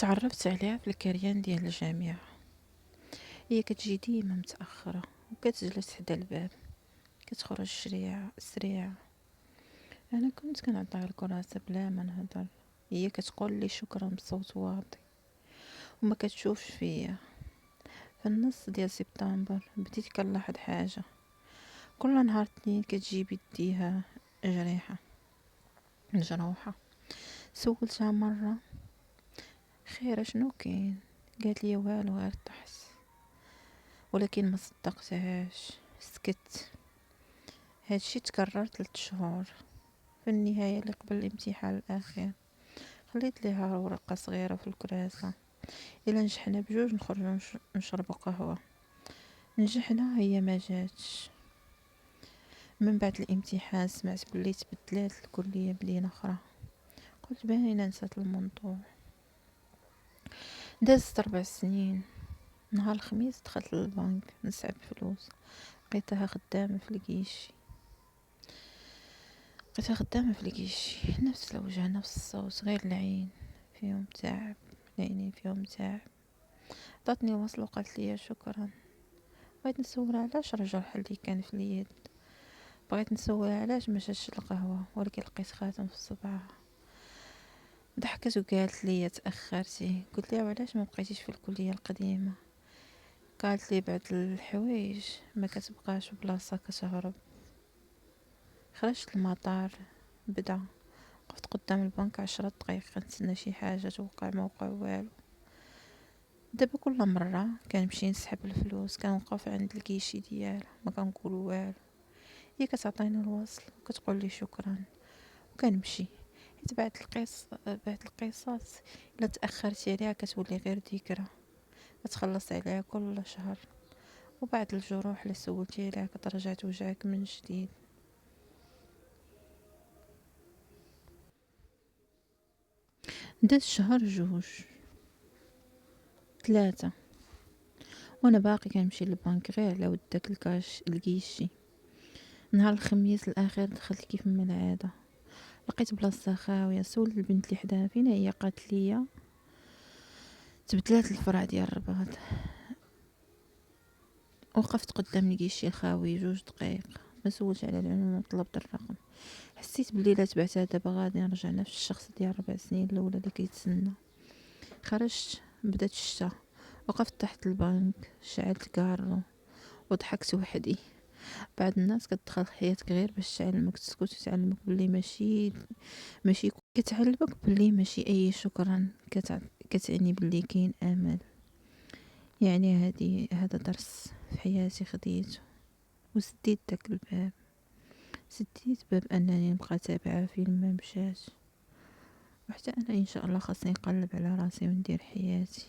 تعرفت عليها في الكريان ديال الجامعة. هي كتجي ديما متأخرة وكتجلس حدا الباب، كتخرج سريعة. انا كنت كنعطيها الكراسة بلا ما نهضر. هي كتقول لي شكرا بصوت واطي وما كتشوفش فيا. في النص ديال سبتمبر بديت كنلاحظ حاجة. كل نهار اثنين كتجي بيديها جريحة مجروحة. سولتها مرة خير شنو كاين، قالت لي والو غير طحس، ولكن ما صدقتهاش. سكت. هادشي تكرر 3 شهور. في النهاية اللي قبل الامتحان الاخير خليت ليها ورقة صغيرة في الكراسة، الا نجحنا بجوج نخرجوا نشربوا قهوة. نجحنا هي ما جاتش. من بعد الامتحان سمعت بلي تبدلات الكلية بمدينة اخرى. قلت باينة نسات الموضوع. دازت 4 سنين. نهار الخميس دخلت للبنك نسحب فلوس، لقيتها خدامة في الكيشي. نفس الوجه نفس الصوت، غير العين فيهم تعب. العينين فيهم تعب. عطاتني الوصل وقالت لي شكرا. بغيت نسولها علاش رجع الحل اللي كان في اليد. بغيت نسولها علاش ما جاتش القهوه، ولكن لقيت خاتم في صبعها. ضحكت وقالت لي تاخرتي. قلت لها وعلاش ما بقيتيش في الكليه القديمه. قالت لي بعد الحوايج ما كتبقاش بلاصه كتهرب. خرجت المطار. بدا وقفت قدام البنك 10 دقايق كنتسنى شي حاجه توقع، ما وقع والو. دابا كل مره كنمشي نسحب الفلوس كنوقف عند الكيشي ديالها، ما كنقول والو. هي كتعطيني الوصل وكتقول لي شكرا وكنمشي. حيت بعد القصص الا تاخرتي عليها كتولي غير ذكرى، كتخلص عليها كل شهر. وبعد الجروح اللي سولتي عليها كترجع توجعك من جديد. داز شهر، جوج، 3، وانا باقي كنمشي للبنك غير على ود داك الكيشي. نهار الخميس الاخير دخلت كيف ما العاده، لقيت بلاصه خاويه. سولت البنت اللي حداها فين هي، قالت لي تبدلات الفرع ديال الرباط. وقفت قدام الكيشي الخاوي 2 دقايق، ما سولتش على العنوان وطلبت الرقم. حسيت بلي لا تبعتها دابا غادي نرجع نفس الشخص ديال 4 سنين الاولى اللي كيتسنى. خرجت، بدات الشتا. وقفت تحت البنك، شعلت كارو وضحكت وحدي. بعض الناس كتدخل حياتك غير باش تعلمك تسكت وتعلمك بلي ماشي كتعلمك بلي ماشي اي شكرا كتعني بلي كاين امل. يعني هذا درس في حياتي خديته. وسديت داك الباب، سديت باب انني نبقى تابعه فين ما مشات. وحتى انا ان شاء الله خاصني نقلب على راسي وندير حياتي.